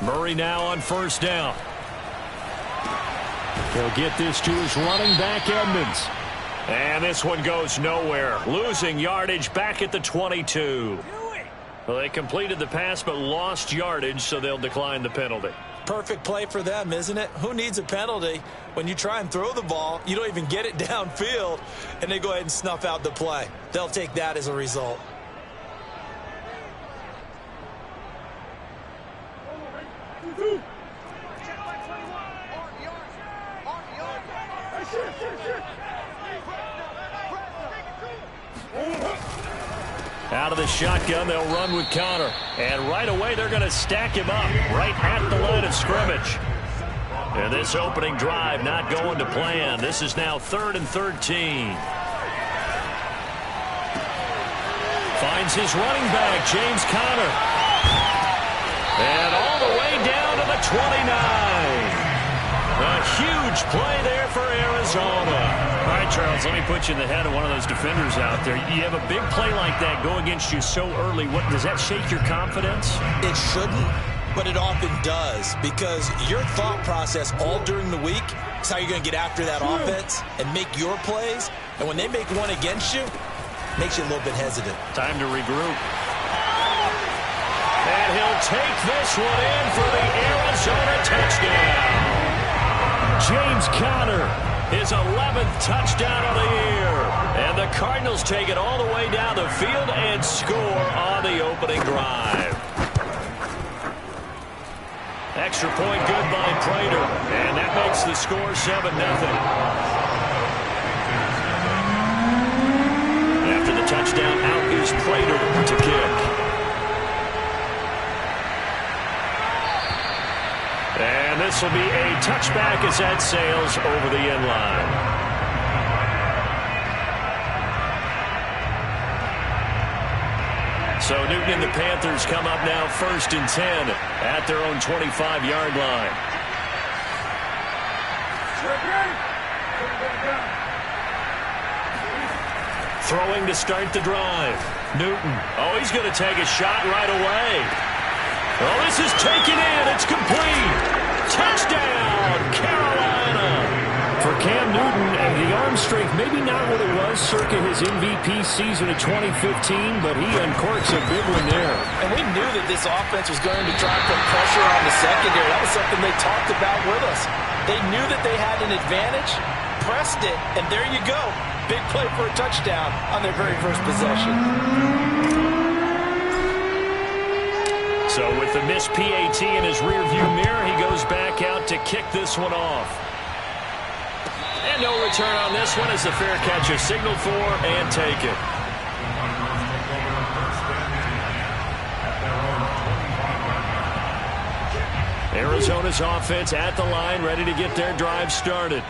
Murray now on first down. He'll get this to his running back, Edmonds. And this one goes nowhere. Losing yardage back at the 22. Well, they completed the pass but lost yardage, so they'll decline the penalty. Perfect play for them, isn't it? Who needs a penalty when you try and throw the ball, you don't even get it downfield, and they go ahead and snuff out the play. They'll take that as a result. Out of the shotgun, they'll run with Connor. And right away, they're going to stack him up right at the line of scrimmage. And this opening drive not going to plan. This is now 3rd and 13. Finds his running back, James Conner. And all the way down to the 29. A huge play there for Arizona. All right, Charles, let me put you in the head of one of those defenders out there. You have a big play like that go against you so early. What does that shake your confidence? It shouldn't, but it often does, because your thought process all during the week is how you're going to get after that offense and make your plays. And when they make one against you, it makes you a little bit hesitant. Time to regroup. And he'll take this one in for the Arizona touchdown. James Conner, his 11th touchdown of the year. And the Cardinals take it all the way down the field and score on the opening drive. Extra point good by Prater. And that makes the score 7-0. After the touchdown, out is Prater to kick. And this will be a touchback as that sails over the end line. So Newton and the Panthers come up now 1st and 10 at their own 25-yard line. Throwing to start the drive. Newton. Oh, he's going to take a shot right away. Oh, this is taken in. It's complete. Touchdown, Carolina. For Cam Newton, the arm strength, maybe not what it was circa his MVP season of 2015, but he uncorks a big one there. And we knew that this offense was going to try and put pressure on the secondary. That was something they talked about with us. They knew that they had an advantage, pressed it, and there you go. Big play for a touchdown on their very first possession. So with the missed PAT in his rearview mirror, he goes back out to kick this one off. And no return on this one as the fair catch is signaled for and taken. Arizona's offense at the line, ready to get their drive started.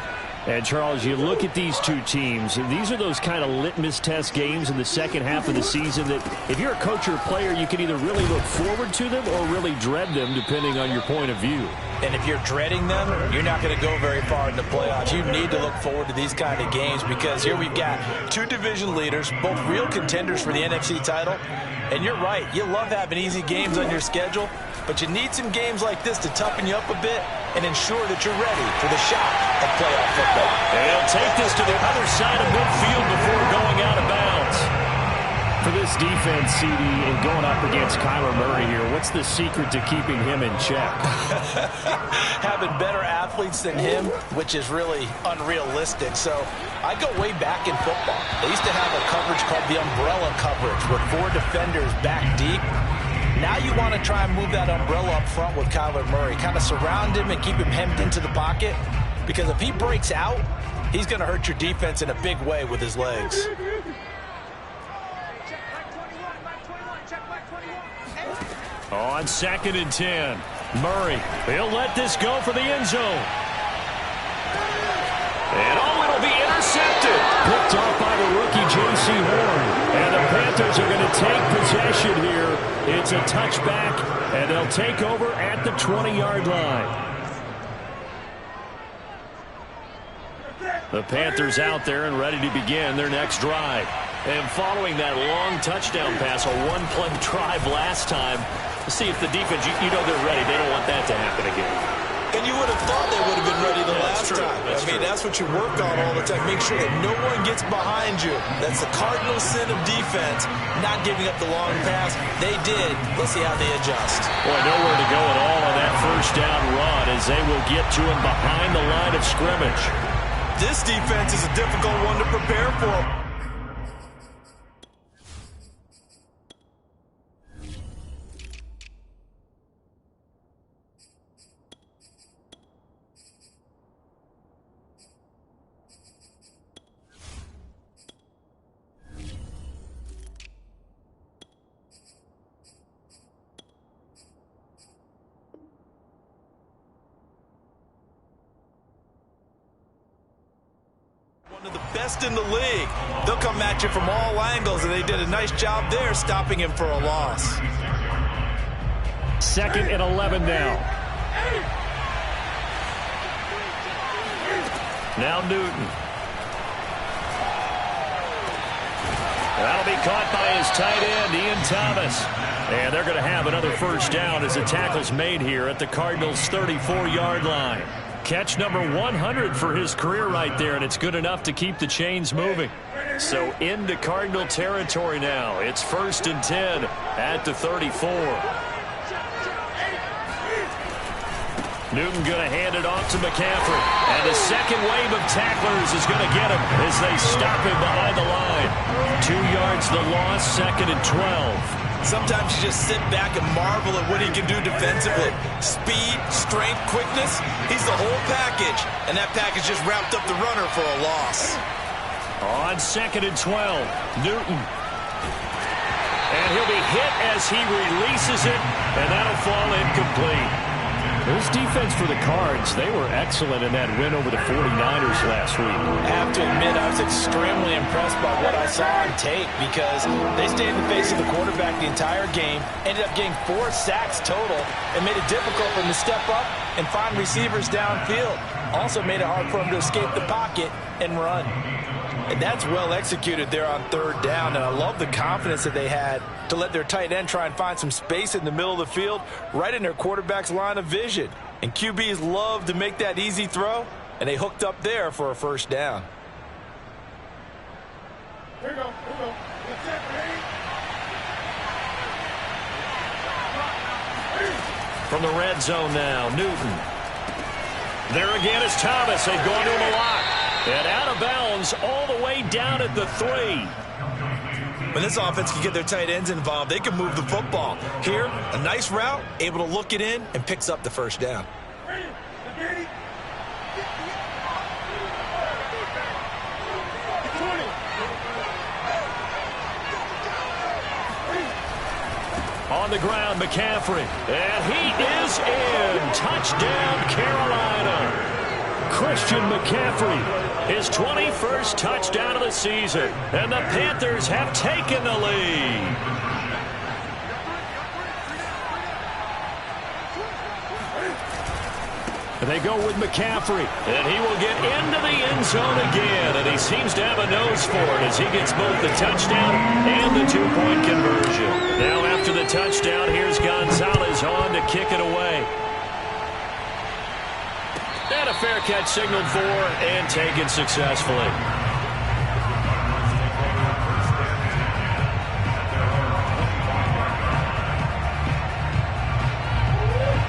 And, Charles, you look at these two teams, these are those kind of litmus test games in the second half of the season that if you're a coach or a player, you can either really look forward to them or really dread them, depending on your point of view. And if you're dreading them, you're not going to go very far in the playoffs. You need to look forward to these kind of games because here we've got two division leaders, both real contenders for the NFC title. And you're right, you love having easy games on your schedule, but you need some games like this to toughen you up a bit and ensure that you're ready for the shot of playoff football. And he'll take this to the other side of midfield before going out of bounds. For this defense, CD, and going up against Kyler Murray here, what's the secret to keeping him in check? Having better athletes than him, which is really unrealistic. So I go way back in football. They used to have a coverage called the umbrella coverage with 4 defenders back deep. Now you want to try and move that umbrella up front with Kyler Murray. Kind of surround him and keep him hemmed into the pocket. Because if he breaks out, he's going to hurt your defense in a big way with his legs. On 2nd and 10, Murray, he'll let this go for the end zone. And it'll be intercepted. Picked off by the rookie J.C. Horn. And the Panthers are going to take possession here. It's a touchback, and they'll take over at the 20-yard line. The Panthers out there and ready to begin their next drive. And following that long touchdown pass, a one-play drive last time, to see if the defense, you know they're ready. They don't want that to happen again. And you would have thought they would have been ready the last time. That's what you work on all the time. Make sure that no one gets behind you. That's the cardinal sin of defense, not giving up the long pass. They did. Let's see how they adjust. Boy, nowhere to go at all on that first down run as they will get to him behind the line of scrimmage. This defense is a difficult one to prepare for. One of the best in the league. They'll come at you from all angles, and they did a nice job there stopping him for a loss. 2nd and 11 now. Now Newton. That'll be caught by his tight end, Ian Thomas. And they're going to have another first down as the tackle's made here at the Cardinals' 34-yard line. Catch number 100 for his career right there, and it's good enough to keep the chains moving. So into Cardinal territory now. It's 1st and 10 at the 34. Newton going to hand it off to McCaffrey. And the second wave of tacklers is going to get him as they stop him behind the line. 2 yards the loss, 2nd and 12. Sometimes you just sit back and marvel at what he can do defensively. Speed, strength, quickness, he's the whole package. And that package just wrapped up the runner for a loss. On 2nd and 12, Newton. And he'll be hit as he releases it, and that'll fall incomplete. This defense for the Cards, they were excellent in that win over the 49ers last week. I have to admit, I was extremely impressed by what I saw on tape because they stayed in the face of the quarterback the entire game, ended up getting 4 sacks total, and made it difficult for him to step up and find receivers downfield. Also made it hard for him to escape the pocket and run. And that's well executed there on 3rd down, and I love the confidence that they had to let their tight end try and find some space in the middle of the field, right in their quarterback's line of vision. And QBs love to make that easy throw, and they hooked up there for a first down. Here we go. From the red zone now, Newton. There again is Thomas. They've gone to him a lot. And out of bounds all the way down at the 3. When this offense can get their tight ends involved, they can move the football. Here, a nice route, able to look it in, and picks up the first down. On the ground, McCaffrey. And he is in. Touchdown, Carolina. Christian McCaffrey, his 21st touchdown of the season. And the Panthers have taken the lead. They go with McCaffrey, and he will get into the end zone again, and he seems to have a nose for it as he gets both the touchdown and the 2-point conversion. Now after the touchdown, here's Gonzalez on to kick it away. And a fair catch signaled for and taken successfully.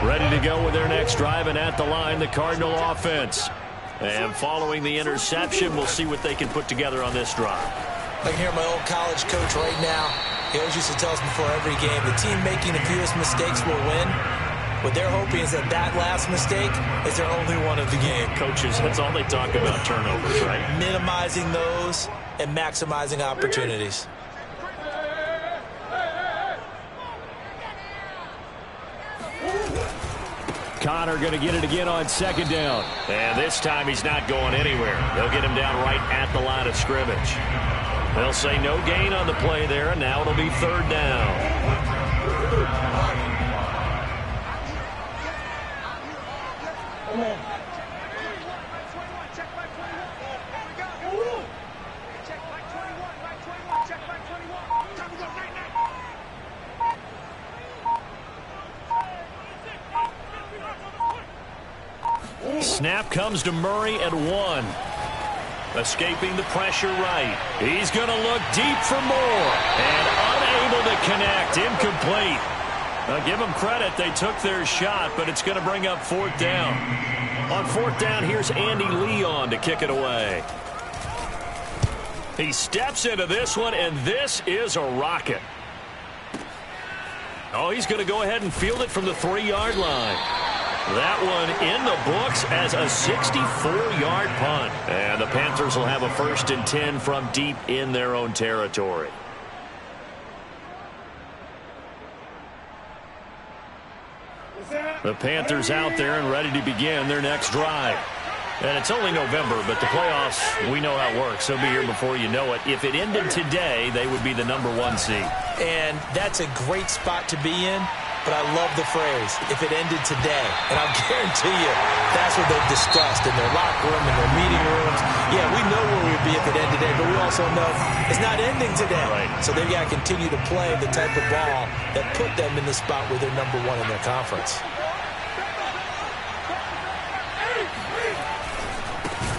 Ready to go with their next drive, and at the line, the Cardinal offense. And following the interception, we'll see what they can put together on this drive. I can hear my old college coach right now. He always used to tell us before every game, the team making the fewest mistakes will win. What they're hoping is that last mistake is their only one of the game. Coaches, that's all they talk about, turnovers, right? Minimizing those and maximizing opportunities. Connor going to get it again on 2nd down. And this time he's not going anywhere. They'll get him down right at the line of scrimmage. They'll say no gain on the play there, and now it'll be 3rd down. Snap comes to Murray at 1. Escaping the pressure right. He's going to look deep for more. And unable to connect. Incomplete. Now give them credit. They took their shot, but it's going to bring up 4th down. On 4th down, here's Andy Leon to kick it away. He steps into this one, and this is a rocket. Oh, he's going to go ahead and field it from the 3-yard line. That one in the books as a 64-yard punt. And the Panthers will have a 1st and 10 from deep in their own territory. The Panthers out there and ready to begin their next drive. And it's only November, but the playoffs, we know how it works. They'll be here before you know it. If it ended today, they would be the #1 seed. And that's a great spot to be in, but I love the phrase, if it ended today. And I'll guarantee you, that's what they've discussed in their locker room, in their meeting rooms. Yeah, we know where we'd be if it ended today, but we also know it's not ending today. Right. So they've got to continue to play the type of ball that put them in the spot where they're #1 in their conference.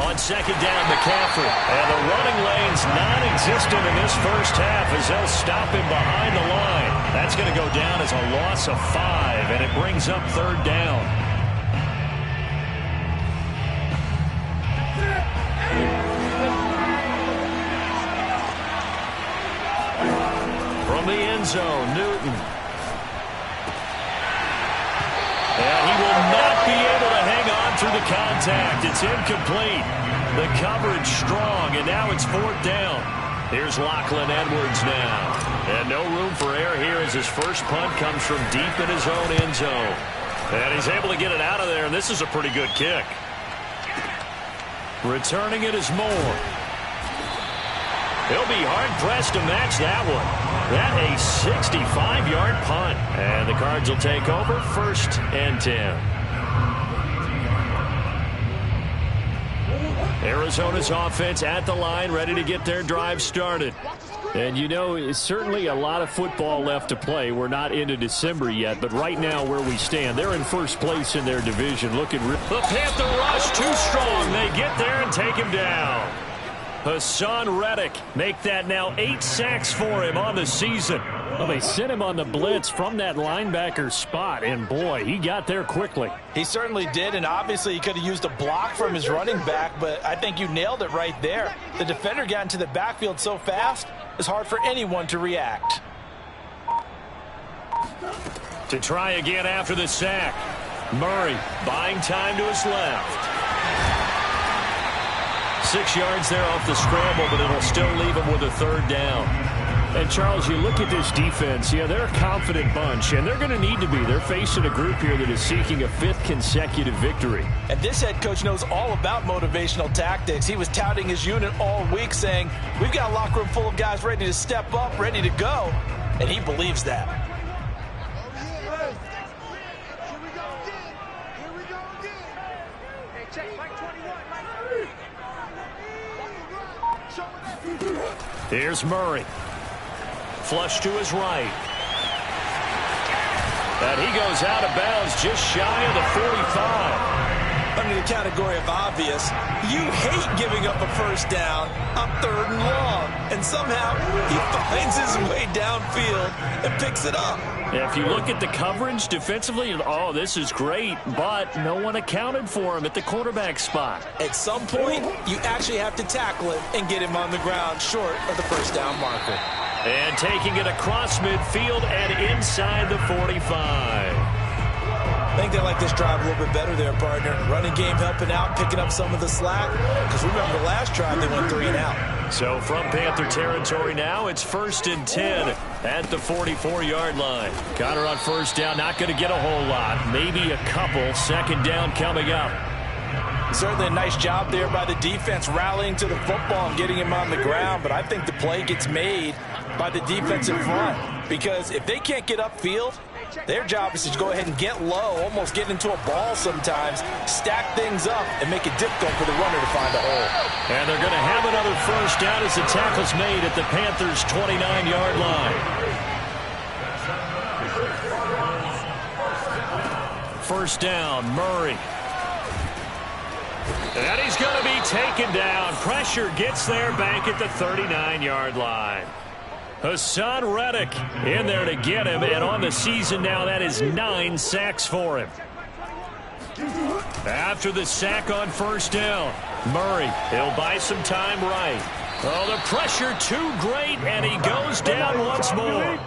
On 2nd down, McCaffrey. And the running lane's non-existent in this first half as they'll stop him behind the line. That's going to go down as a loss of 5, and it brings up 3rd down. From the end zone, Newton. And he will not be able to hang on through the contact. It's incomplete. The coverage strong, and now it's 4th down. Here's Lachlan Edwards now. And no room for error here as his first punt comes from deep in his own end zone. And he's able to get it out of there, and this is a pretty good kick. Returning it is Moore. He'll be hard-pressed to match that one. That a 65-yard punt. And the Cards will take over 1st and 10. Arizona's offense at the line, ready to get their drive started. And you know, it's certainly a lot of football left to play. We're not into December yet, but right now where we stand, they're in 1st place in their division. The Panther rush too strong. They get there and take him down. Hassan Reddick make that now 8 sacks for him on the season. Well, they sent him on the blitz from that linebacker spot, and boy, he got there quickly. He certainly did, and obviously he could have used a block from his running back, but I think you nailed it right there. The defender got into the backfield so fast, it's hard for anyone to react. To try again after the sack. Murray buying time to his left. 6 yards there off the scramble, but it'll still leave him with a 3rd down. And, Charles, you look at this defense, yeah, they're a confident bunch, and they're going to need to be. They're facing a group here that is seeking a 5th consecutive victory. And this head coach knows all about motivational tactics. He was touting his unit all week saying, we've got a locker room full of guys ready to step up, ready to go, and he believes that. Here's Murray. Flush to his right. And he goes out of bounds just shy of the 45. Under the category of obvious, you hate giving up a 1st down on 3rd and long. And somehow he finds his way downfield and picks it up. If you look at the coverage defensively, oh, this is great, but no one accounted for him at the quarterback spot. At some point, you actually have to tackle him and get him on the ground short of the 1st down marker. And taking it across midfield and inside the 45. I think they like this drive a little bit better there, partner. Running game helping out, picking up some of the slack. Because remember, the last drive they went 3 and out. So from Panther territory now, it's 1st and 10 at the 44-yard line. Connor on 1st down, not going to get a whole lot. Maybe a couple. 2nd down coming up. Certainly a nice job there by the defense rallying to the football and getting him on the ground. But I think the play gets made by the defensive front. Because if they can't get upfield, their job is to go ahead and get low, almost get into a ball sometimes, stack things up, and make it difficult for the runner to find a hole. And they're going to have another 1st down as the tackle's made at the Panthers' 29-yard line. 1st down, Murray. And he's going to be taken down. Pressure gets there back at the 39-yard line. Hassan Reddick in there to get him, and on the season now, that is 9 sacks for him. After the sack on first down, Murray, he'll buy some time right. Oh, the pressure too great, and he goes down once more.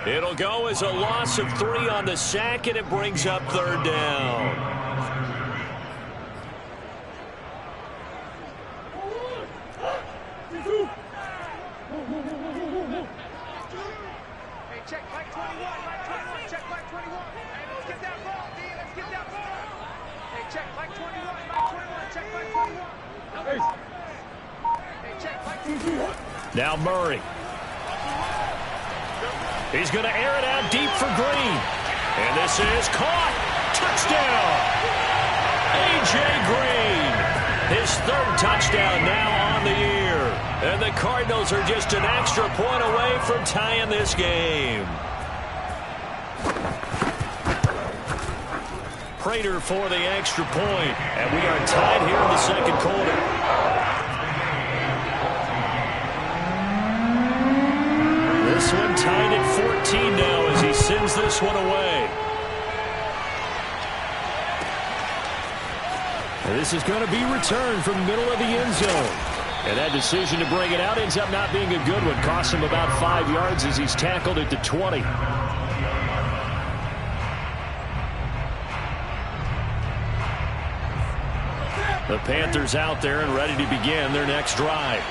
It'll go as a loss of 3 on the sack, and it brings up third down. Check back 21, check back 21. Hey, let's get that ball, D, let's get that ball. Hey, check back 21, check back 21. Hey, check back 21. Now Murray. He's going to air it out deep for Green. And this is caught. Touchdown. A.J. Green. His 3rd touchdown now on the year. And the Cardinals are just an extra point away from tying this game. Prater for the extra point. And we are tied here in the second quarter. This one tied at 14 now as he sends this one away. And this is going to be returned from the middle of the end zone. And that decision to bring it out ends up not being a good one. Costs him about 5 yards as he's tackled at the 20. The Panthers out there and ready to begin their next drive.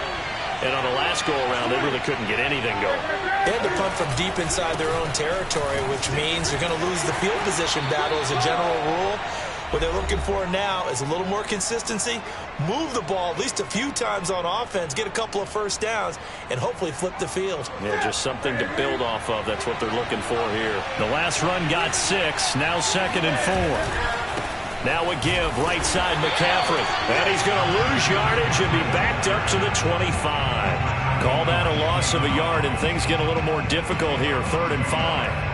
And on the last go-around, they really couldn't get anything going. They had to punt from deep inside their own territory, which means they're going to lose the field position battle as a general rule. What they're looking for now is a little more consistency, move the ball at least a few times on offense, get a couple of first downs, and hopefully flip the field. Yeah, just something to build off of. That's what they're looking for here. The last run got 6, now 2nd and 4. Now a give, right side McCaffrey. And he's going to lose yardage and be backed up to the 25. Call that a loss of a yard, and things get a little more difficult here, 3rd and 5.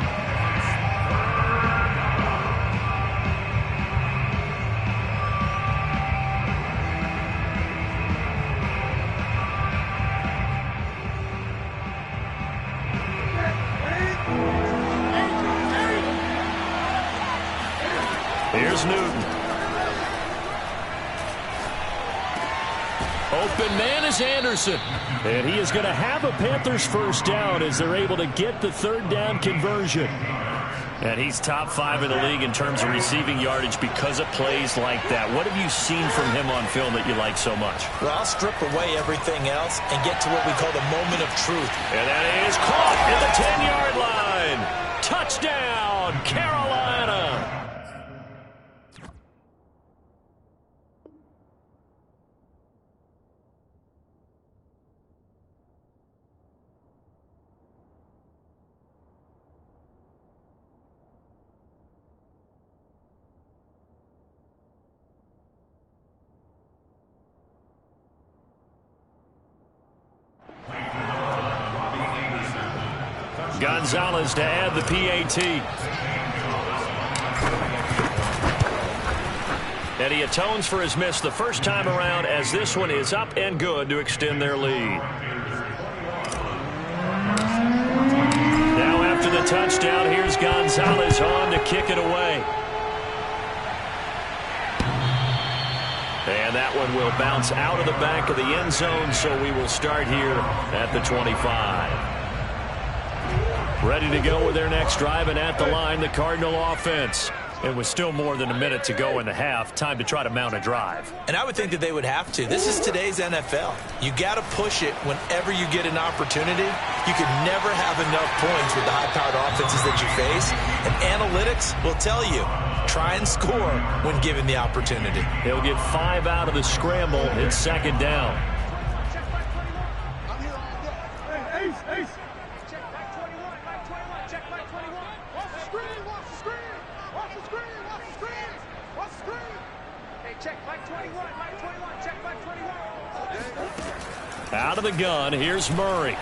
Here's Newton. Open man is Anderson. And he is going to have a Panthers first down as they're able to get the 3rd down conversion. And he's top 5 in the league in terms of receiving yardage because of plays like that. What have you seen from him on film that you like so much? Well, I'll strip away everything else and get to what we call the moment of truth. And that is caught at the 10-yard line. Touchdown, Carolina. Gonzalez to add the PAT. And he atones for his miss the first time around as this one is up and good to extend their lead. Now after the touchdown, here's Gonzalez on to kick it away. And that one will bounce out of the back of the end zone, so we will start here at the 25. Ready to go with their next drive, and at the line, the Cardinal offense. And with still more than a minute to go in the half, time to try to mount a drive. And I would think that they would have to. This is today's NFL. You got to push it whenever you get an opportunity. You can never have enough points with the high-powered offenses that you face. And analytics will tell you, try and score when given the opportunity. He'll get 5 out of the scramble. It's 2nd down. Out of the gun, here's Murray.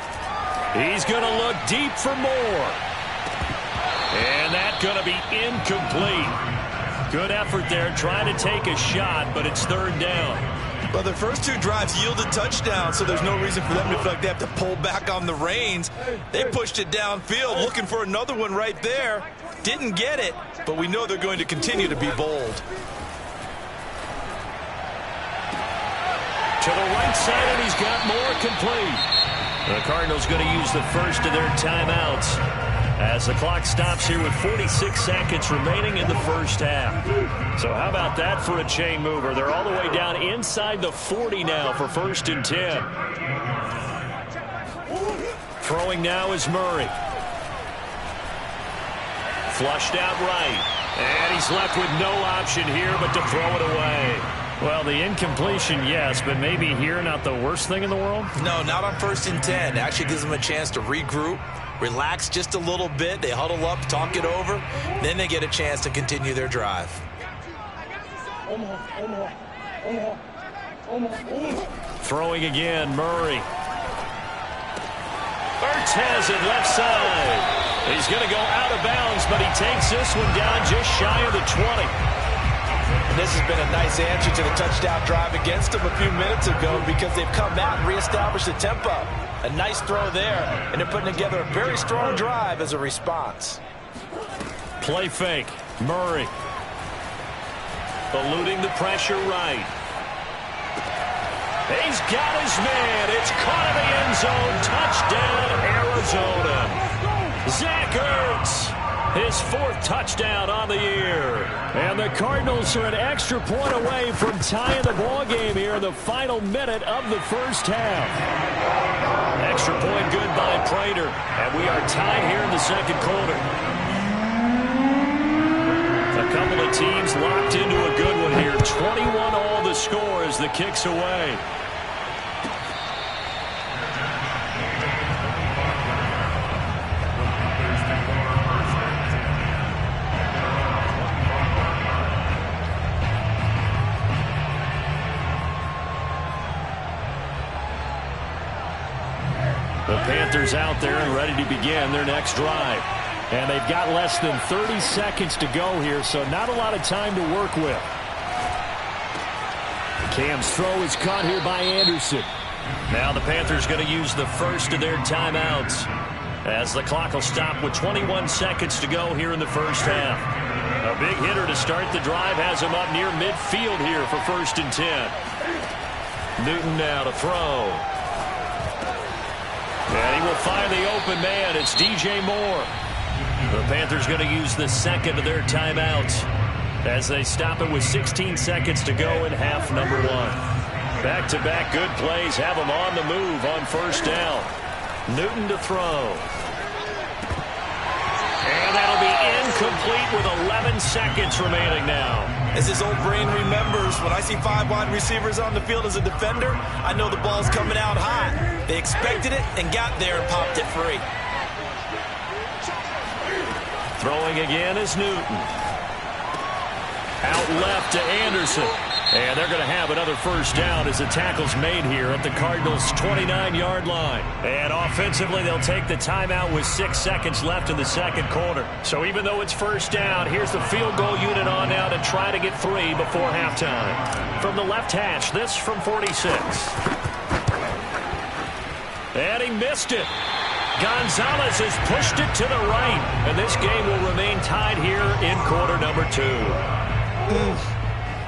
He's going to look deep for more. And that's going to be incomplete. Good effort there, trying to take a shot, but it's third down. Well, their first two drives yielded touchdowns, so there's no reason for them to feel like they have to pull back on the reins. They pushed it downfield, looking for another one right there. Didn't get it, but we know they're going to continue to be bold. To the right side, and he's got more complete. The Cardinals going to use the first of their timeouts as the clock stops here with 46 seconds remaining in the first half. So how about that for a chain mover? They're all the way down inside the 40 now for 1st and 10. Throwing now is Murray. Flushed out right. And he's left with no option here but to throw it away. Well, the incompletion, yes, but maybe here not the worst thing in the world? No, not on 1st and 10. It actually gives them a chance to regroup, relax just a little bit. They huddle up, talk it over. Then they get a chance to continue their drive. Throwing again, Murray. Ertz has it left side. He's going to go out of bounds, but he takes this one down just shy of the 20. And this has been a nice answer to the touchdown drive against them a few minutes ago because they've come out and reestablished the tempo. A nice throw there, and they're putting together a very strong drive as a response. Play fake. Murray. Eluding the pressure right. He's got his man. It's caught in the end zone. Touchdown, Arizona. Zach Ertz, his 4th touchdown on the year. And the Cardinals are an extra point away from tying the ball game here in the final minute of the first half. Extra point good by Prater. And we are tied here in the second quarter. A couple of teams locked into a good one here. 21 all the score as the kick's away. The Panthers out there and ready to begin their next drive. And they've got less than 30 seconds to go here, so not a lot of time to work with. Cam's throw is caught here by Anderson. Now the Panthers going to use the first of their timeouts as the clock will stop with 21 seconds to go here in the first half. A big hitter to start the drive has him up near midfield here for 1st and 10. Newton now to throw. And he will find the open man. It's DJ Moore. The Panthers going to use the second of their timeouts as they stop it with 16 seconds to go in half number 1. Back-to-back good plays have them on the move on 1st down. Newton to throw. And that'll be incomplete with 11 seconds remaining now. As his old brain remembers, when I see 5 wide receivers on the field as a defender, I know the ball's coming out hot. They expected it and got there and popped it free. Throwing again is Newton. Out left to Anderson. And they're going to have another 1st down as the tackle's made here at the Cardinals' 29-yard line. And offensively, they'll take the timeout with 6 seconds left in the second quarter. So even though it's 1st down, here's the field goal unit on now to try to get 3 before halftime. From the left hash, this from 46. And he missed it. Gonzalez has pushed it to the right. And this game will remain tied here in quarter number 2.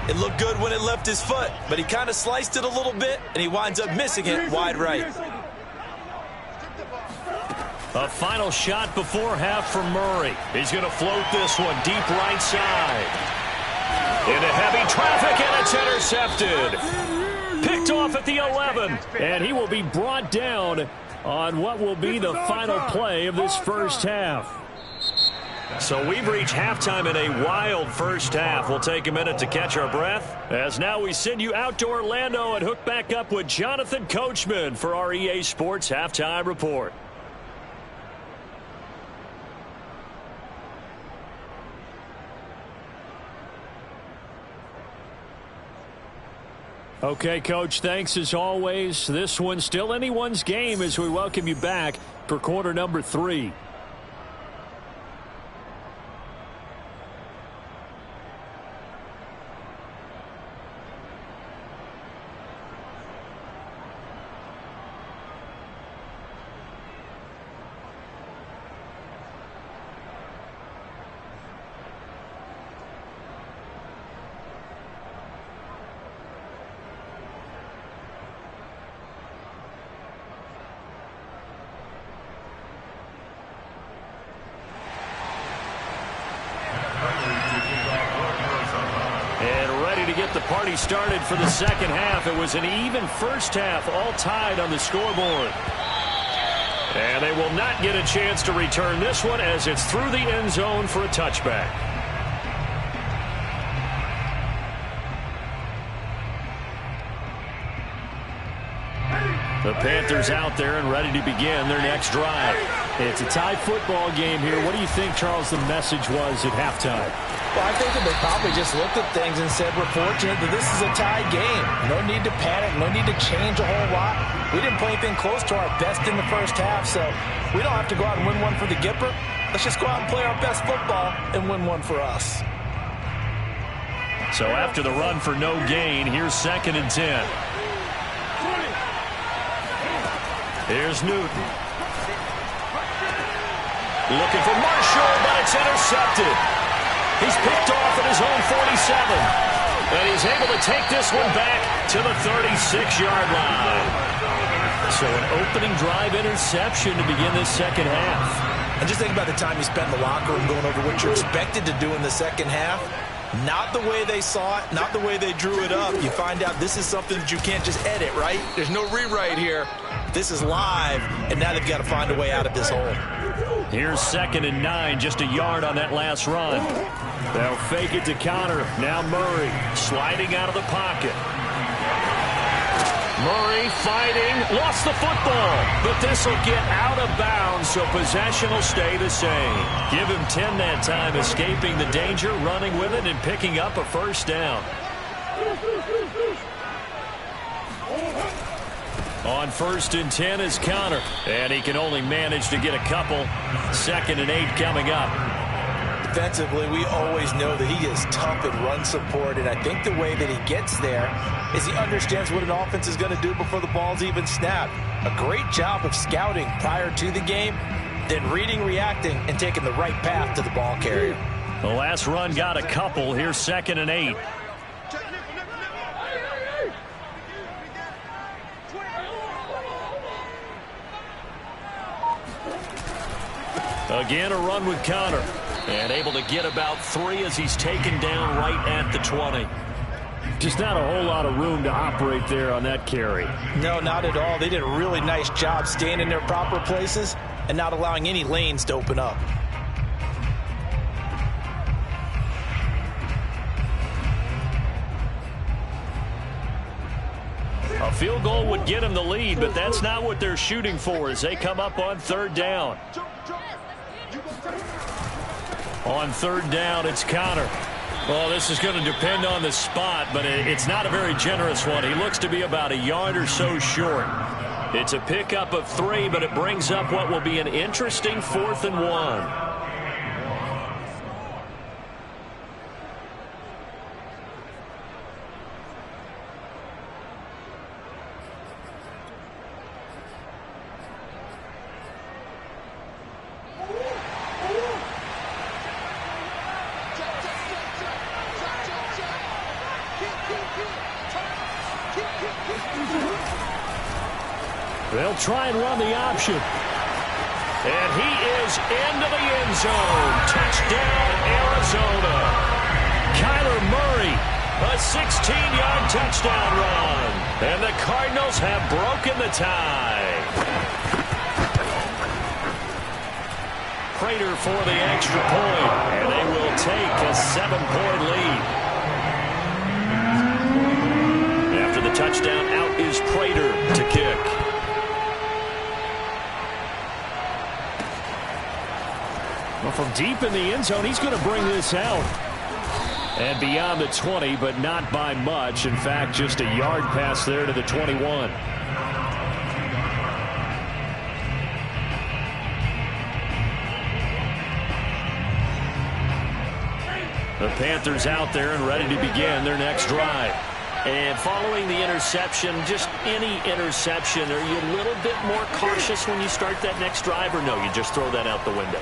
It looked good when it left his foot, but he kind of sliced it a little bit, and he winds up missing it wide right. A final shot before half from Murray. He's going to float this one deep right side. Into heavy traffic, and it's intercepted. Picked off at the 11, and he will be brought down on what will be the final play of this first half. So we've reached halftime in a wild first half. We'll take a minute to catch our breath as now we send you out to Orlando and hook back up with Jonathan Coachman for our EA Sports Halftime Report. Okay, Coach, thanks as always. This one's still anyone's game as we welcome you back for quarter number 3. And ready to get the party started for the second half. It was an even first half, all tied on the scoreboard. And they will not get a chance to return this one as it's through the end zone for a touchback. The Panthers out there and ready to begin their next drive. It's a tie football game here. What do you think, Charles, the message was at halftime? Well, I think that they probably just looked at things and said, we're fortunate that this is a tie game. No need to panic. No need to change a whole lot. We didn't play anything close to our best in the first half, so we don't have to go out and win one for the Gipper. Let's just go out and play our best football and win one for us. So after the run for no gain, here's 2nd and 10. Here's Newton. Looking for Marshall, but it's intercepted. He's picked off at his own 47. And he's able to take this one back to the 36-yard line. So an opening drive interception to begin this second half. And just think about the time you spent in the locker room going over what you're expected to do in the second half. Not the way they saw it, not the way they drew it up. You find out this is something that you can't just edit, right? There's no rewrite here. This is live, and now they've got to find a way out of this hole. Here's 2nd and 9, just a yard on that last run. They'll fake it to Connor. Now Murray sliding out of the pocket. Murray fighting, lost the football, but this will get out of bounds, so possession will stay the same. Give him 10 that time, escaping the danger, running with it, and picking up a first down. On 1st and 10 is Connor, and he can only manage to get a couple. 2nd and 8 coming up. Defensively, we always know that he is tough in run support, and I think the way that he gets there is he understands what an offense is going to do before the ball's even snapped. A great job of scouting prior to the game, then reading, reacting, and taking the right path to the ball carrier. The last run got a couple. Here's 2nd and 8. Again, a run with Connor. And able to get about 3 as he's taken down right at the 20. Just not a whole lot of room to operate there on that carry. No, not at all. They did a really nice job staying in their proper places and not allowing any lanes to open up. A field goal would get them the lead, but that's not what they're shooting for as they come up on 3rd down. On 3rd down, it's Connor. Well, this is going to depend on the spot, but it's not a very generous one. He looks to be about a yard or so short. It's a pickup of 3, but it brings up what will be an interesting 4th and 1. They'll try and run the option. And he is into the end zone. Touchdown, Arizona. Kyler Murray, a 16-yard touchdown run. And the Cardinals have broken the tie. Prater for the extra point. And they will take a 7-point lead. After the touchdown, out is Prater to kick. Well, from deep in the end zone, he's going to bring this out. And beyond the 20, but not by much. In fact, just a yard pass there to the 21. The Panthers out there and ready to begin their next drive. And following the interception, just any interception, are you a little bit more cautious when you start that next drive, or no, you just throw that out the window?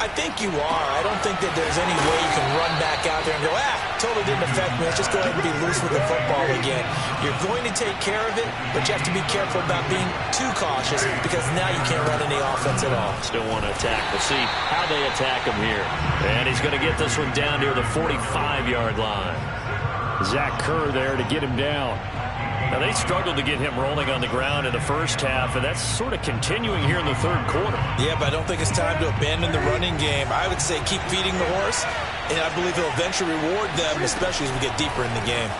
I think you are. I don't think that there's any way you can run back out there and go, totally didn't affect me. Let's just go ahead and be loose with the football again. You're going to take care of it, but you have to be careful about being too cautious because now you can't run any offense at all. Still want to attack. We'll see how they attack him here. And he's going to get this one down near the 45-yard line. Zach Kerr there to get him down. Now, they struggled to get him rolling on the ground in the first half, and that's sort of continuing here in the third quarter. Yeah, but I don't think it's time to abandon the running game. I would say keep feeding the horse, and I believe he'll eventually reward them, especially as we get deeper in the game.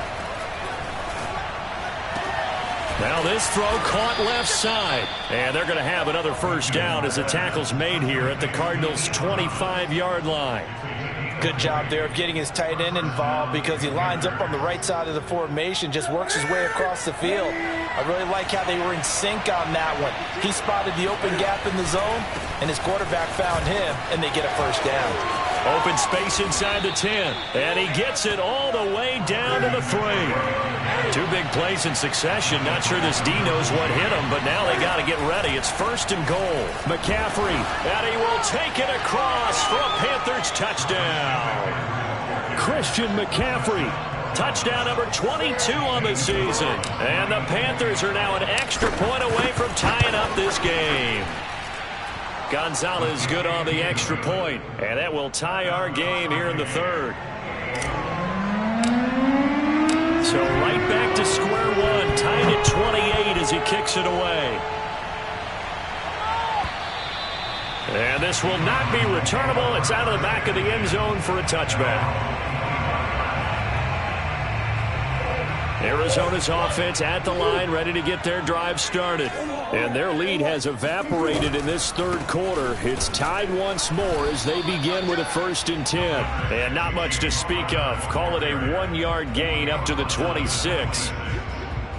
Now this throw caught left side, and they're going to have another first down as the tackle's made here at the Cardinals' 25-yard line. Good job there of getting his tight end involved because he lines up on the right side of the formation, just works his way across the field. I really like how they were in sync on that one. He spotted the open gap in the zone, and his quarterback found him, and they get a first down. Open space inside the 10, and he gets it all the way down to the 3. Two big plays in succession. Not sure this D knows what hit him, but now they got to get ready. It's first and goal. McCaffrey, and he will take it across for a Panthers touchdown. Christian McCaffrey, touchdown number 22 on the season. And the Panthers are now an extra point away from tying up this game. Gonzalez good on the extra point, and that will tie our game here in the third. So right back to square one, tied at 28 as he kicks it away. And this will not be returnable. It's out of the back of the end zone for a touchback. Arizona's offense at the line, ready to get their drive started. And their lead has evaporated in this third quarter. It's tied once more as they begin with a 1st and 10. And not much to speak of. Call it a 1-yard gain up to the 26.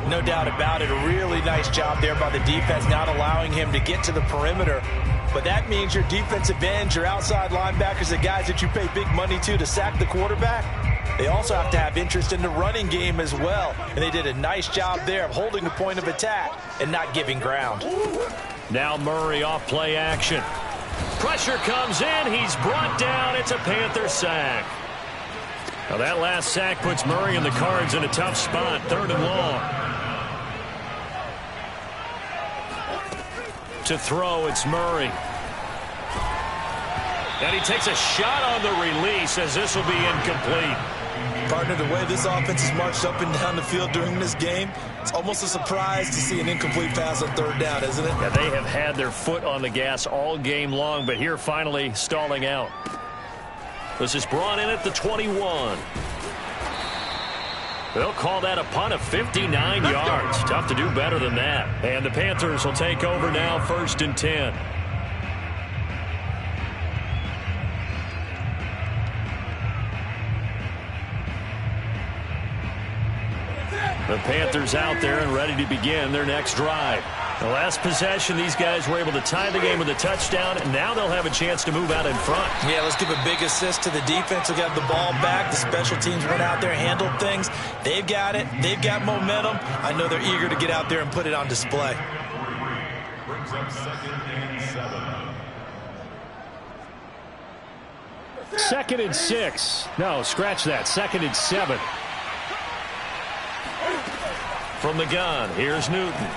No doubt about it. A really nice job there by the defense, not allowing him to get to the perimeter. But that means your defensive ends, your outside linebackers, the guys that you pay big money to sack the quarterback, they also have to have interest in the running game as well. And they did a nice job there of holding the point of attack and not giving ground. Now Murray off play action. Pressure comes in. He's brought down. It's a Panther sack. Now that last sack puts Murray and the Cards in a tough spot. 3rd and long. To throw, it's Murray. And he takes a shot on the release as this will be incomplete. Partner, the way this offense has marched up and down the field during this game, it's almost a surprise to see an incomplete pass on 3rd down, isn't it? Yeah, they have had their foot on the gas all game long, but here finally stalling out. This is brought in at the 21. They'll call that a punt of 59 yards. Tough to do better than that. And the Panthers will take over now, 1st and 10. The Panthers out there and ready to begin their next drive. The last possession, these guys were able to tie the game with a touchdown, and now they'll have a chance to move out in front. Yeah, let's give a big assist to the defense who got the ball back. The special teams went out there, handled things. They've got it. They've got momentum. I know they're eager to get out there and put it on display. Brings up 2nd and 7. 2nd and 6. No, scratch that. 2nd and 7. From the gun, here's Newton.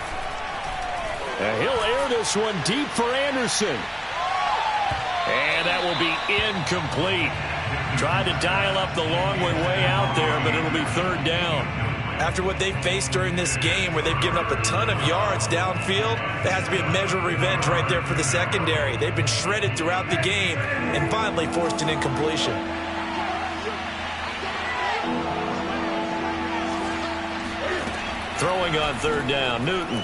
And he'll air this one deep for Anderson. And that will be incomplete. Tried to dial up the long way out there, but it'll be 3rd down. After what they faced during this game where they've given up a ton of yards downfield, there has to be a measure of revenge right there for the secondary. They've been shredded throughout the game and finally forced an incompletion. Throwing on 3rd down, Newton.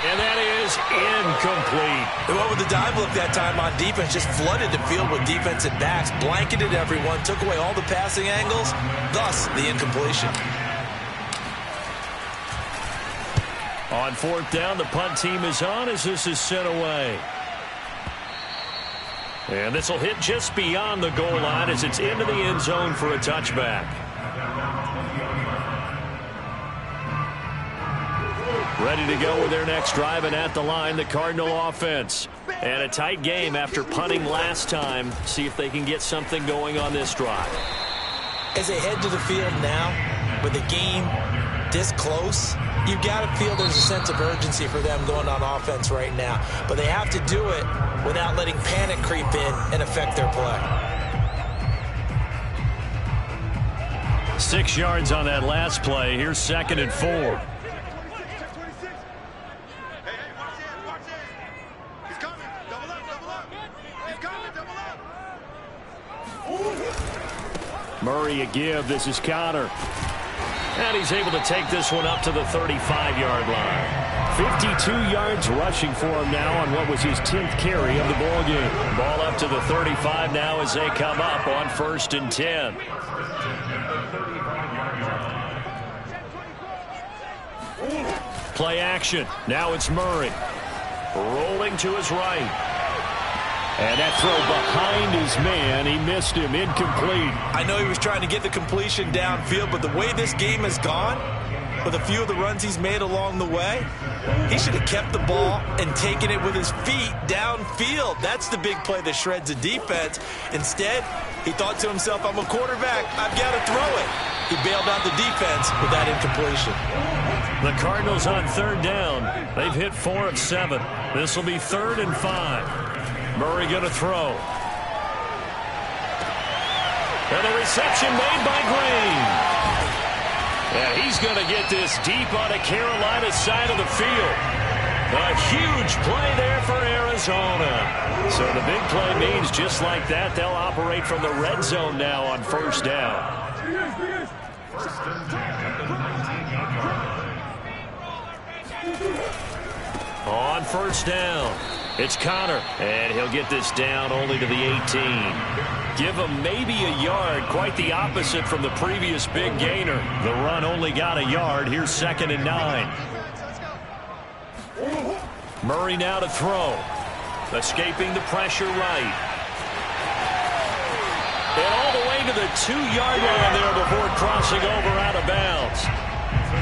And that is incomplete. They went with the dive look that time on defense, just flooded the field with defensive backs, blanketed everyone, took away all the passing angles, thus the incompletion. On 4th down, the punt team is on as this is sent away. And this will hit just beyond the goal line as it's into the end zone for a touchback. Ready to go with their next drive, and at the line, the Cardinal offense. And a tight game after punting last time. See if they can get something going on this drive. As they head to the field now, with the game this close, you've got to feel there's a sense of urgency for them going on offense right now. But they have to do it without letting panic creep in and affect their play. 6 yards on that last play. Here's 2nd and 4. Murray a give. This is Connor. And he's able to take this one up to the 35-yard line. 52 yards rushing for him now on what was his 10th carry of the ball game. Ball up to the 35 now as they come up on 1st and 10. Play action. Now it's Murray. Rolling to his right. And that throw behind his man, he missed him, incomplete. I know he was trying to get the completion downfield, but the way this game has gone, with a few of the runs he's made along the way, he should have kept the ball and taken it with his feet downfield. That's the big play that shreds the defense. Instead, he thought to himself, I'm a quarterback, I've got to throw it. He bailed out the defense with that incompletion. The Cardinals on 3rd down. They've hit 4 of 7. This will be 3rd and 5. Murray going to throw. And the reception made by Green. And he's going to get this deep on the Carolina side of the field. A huge play there for Arizona. So the big play means just like that, they'll operate from the red zone now on 1st down. On 1st down, it's Connor, and he'll get this down only to the 18. Give him maybe a yard, quite the opposite from the previous big gainer. The run only got a yard. Here's 2nd and 9. Murray now to throw. Escaping the pressure right. And all the way to the 2-yard line there before crossing over out of bounds.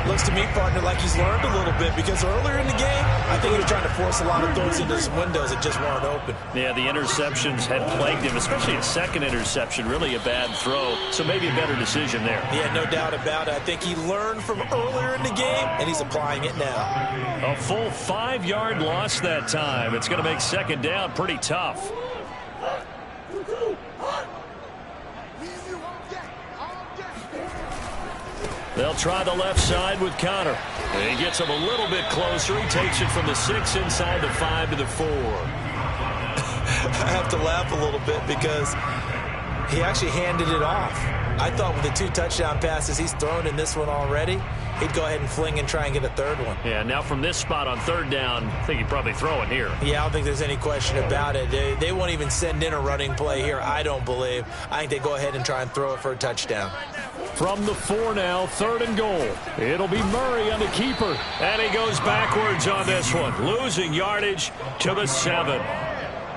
Looks to me, partner, like he's learned a little bit, because earlier in the game, I think he was trying to force a lot of throws into some windows that just weren't open. Yeah, the interceptions had plagued him, especially a 2nd interception, really a bad throw. So maybe a better decision there. Yeah, no doubt about it. I think he learned from earlier in the game, and he's applying it now. A full 5-yard loss that time. It's going to make 2nd down pretty tough. They'll try the left side with Connor. And he gets him a little bit closer. He takes it from the 6 inside the 5 to the 4. I have to laugh a little bit because he actually handed it off. I thought with the 2 touchdown passes he's thrown in this one already, he'd go ahead and fling and try and get a 3rd one. Yeah, now from this spot on 3rd down, I think he'd probably throw it here. Yeah, I don't think there's any question about it. They won't even send in a running play here, I don't believe. I think they go ahead and try and throw it for a touchdown. From the 4 now, 3rd and goal. It'll be Murray on the keeper. And he goes backwards on this one, losing yardage to the 7.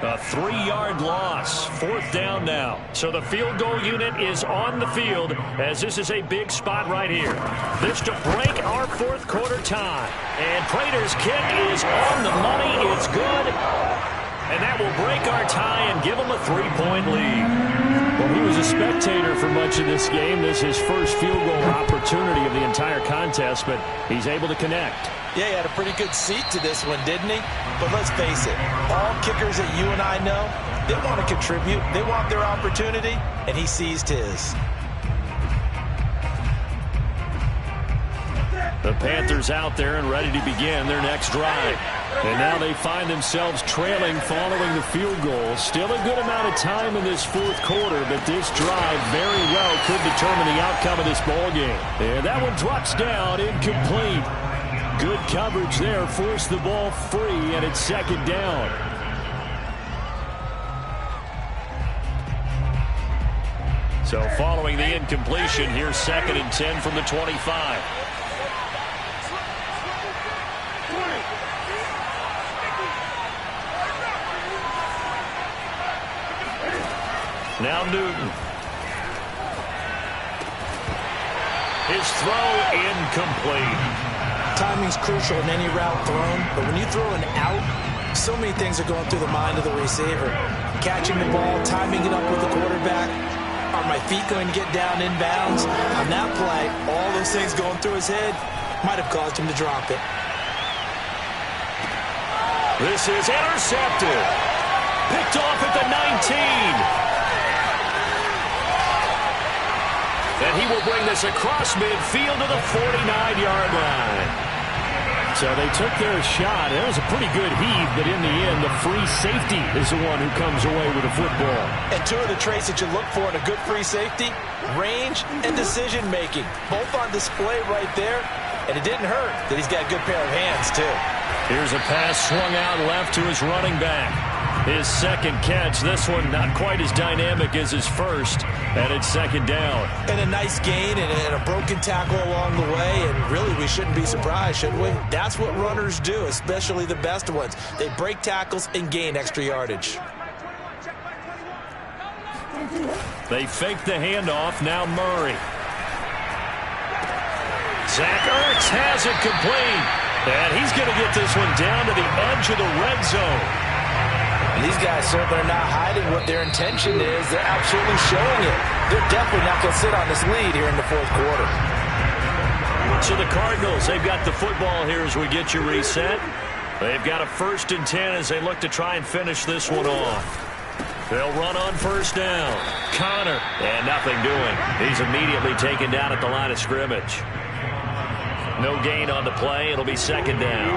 A 3-yard loss. 4th down now. So the field goal unit is on the field as this is a big spot right here. This to break our 4th quarter tie. And Prater's kick is on the money. It's good. And that will break our tie and give them a 3-point lead. Well, he was a spectator for much of this game. This is his first field goal opportunity of the entire contest, but he's able to connect. Yeah, he had a pretty good seat to this one, didn't he? But let's face it, all kickers that you and I know, they want to contribute. They want their opportunity, and he seized his. The Panthers out there and ready to begin their next drive. And now they find themselves trailing following the field goal. Still a good amount of time in this 4th quarter, but this drive very well could determine the outcome of this ball game. And that one drops down, incomplete. Good coverage there, forced the ball free, and it's 2nd down. So following the incompletion, here's 2nd and 10 from the 25. Now Newton. His throw incomplete. timing's crucial in any route thrown, but when you throw an out, so many things are going through the mind of the receiver. Catching the ball, timing it up with the quarterback. Are my feet going to get down in bounds? On that play, all those things going through his head might have caused him to drop it. This is intercepted. Picked off at the 19. And he will bring this across midfield to the 49-yard line. So they took their shot. It was a pretty good heave, but in the end, the free safety is the one who comes away with the football. And two of the traits that you look for in a good free safety, range and decision-making. Both on display right there. And it didn't hurt that he's got a good pair of hands, too. Here's a pass swung out left to his running back. His second catch, this one not quite as dynamic as his first, and it's second down. And a nice gain and a broken tackle along the way, and really we shouldn't be surprised, should we? That's what runners do, especially the best ones. They break tackles and gain extra yardage. They fake the handoff, now Murray. Zach Ertz has it complete, and he's going to get this one down to the edge of the red zone. And these guys certainly are not hiding what their intention is. They're absolutely showing it. They're definitely not going to sit on this lead here in the fourth quarter. So the Cardinals, they've got the football here as we get you reset. They've got a 1st and 10 as they look to try and finish this one off. They'll run on first down. Connor, and nothing doing. He's immediately taken down at the line of scrimmage. No gain on the play. It'll be second down.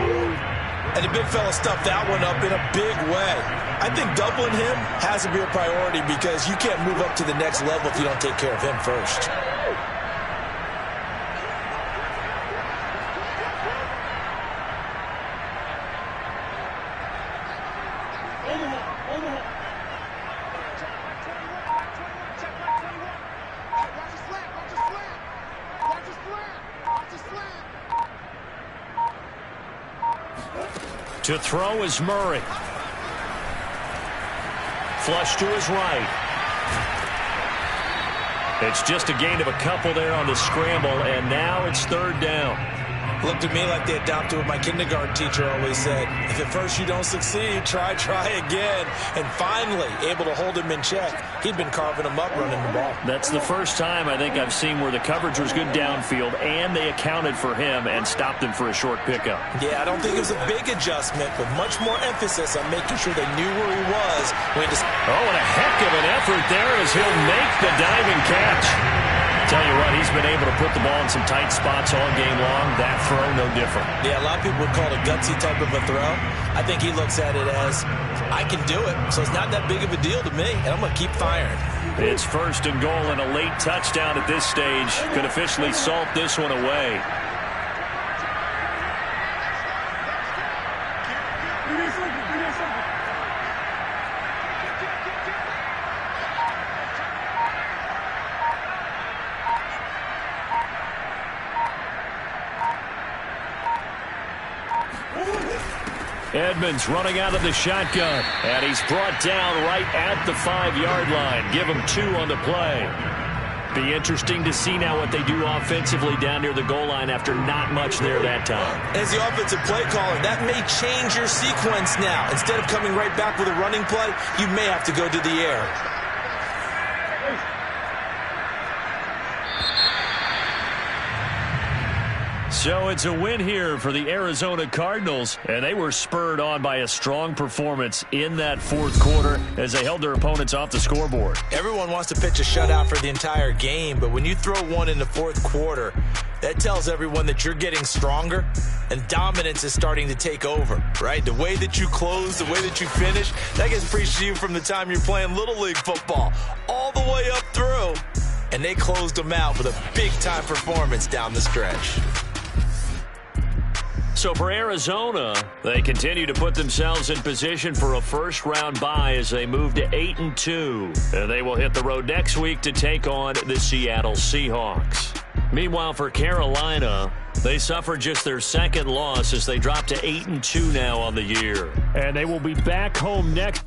And the big fella stuffed that one up in a big way. I think doubling him has to be a priority because you can't move up to the next level if you don't take care of him first. To throw is Murray. Flush to his right. It's just a gain of a couple there on the scramble, and now it's third down. Looked at me like they adopted what my kindergarten teacher always said. If at first you don't succeed, try again. And finally, able to hold him in check. He'd been carving him up running the ball. That's the first time I think I've seen where the coverage was good downfield, and they accounted for him and stopped him for a short pickup. Yeah, I don't think it was a big adjustment, but much more emphasis on making sure they knew where he was. When he oh, and a heck of an effort there as he'll make the diving catch. Tell you what, he's been able to put the ball in some tight spots all game long. That throw, no different. Yeah, a lot of people would call it a gutsy type of a throw. I think he looks at it as, I can do it, so it's not that big of a deal to me, and I'm going to keep firing. It's 1st and goal and a late touchdown at this stage. Could officially salt this one away. Edmonds running out of the shotgun, and he's brought down right at the 5-yard line. Give him 2 on the play. Be interesting to see now what they do offensively down near the goal line after not much there that time. As the offensive play caller, that may change your sequence now. Instead of coming right back with a running play, you may have to go to the air. So it's a win here for the Arizona Cardinals, and they were spurred on by a strong performance in that fourth quarter as they held their opponents off the scoreboard. Everyone wants to pitch a shutout for the entire game, but when you throw one in the fourth quarter, that tells everyone that you're getting stronger and dominance is starting to take over, right? The way that you close, the way that you finish, that gets preached to you from the time you're playing Little League football all the way up through, and they closed them out with a big-time performance down the stretch. So for Arizona, they continue to put themselves in position for a first-round bye as they move to 8-2. And they will hit the road next week to take on the Seattle Seahawks. Meanwhile, for Carolina, they suffered just their second loss as they drop to 8-2 now on the year. And they will be back home next.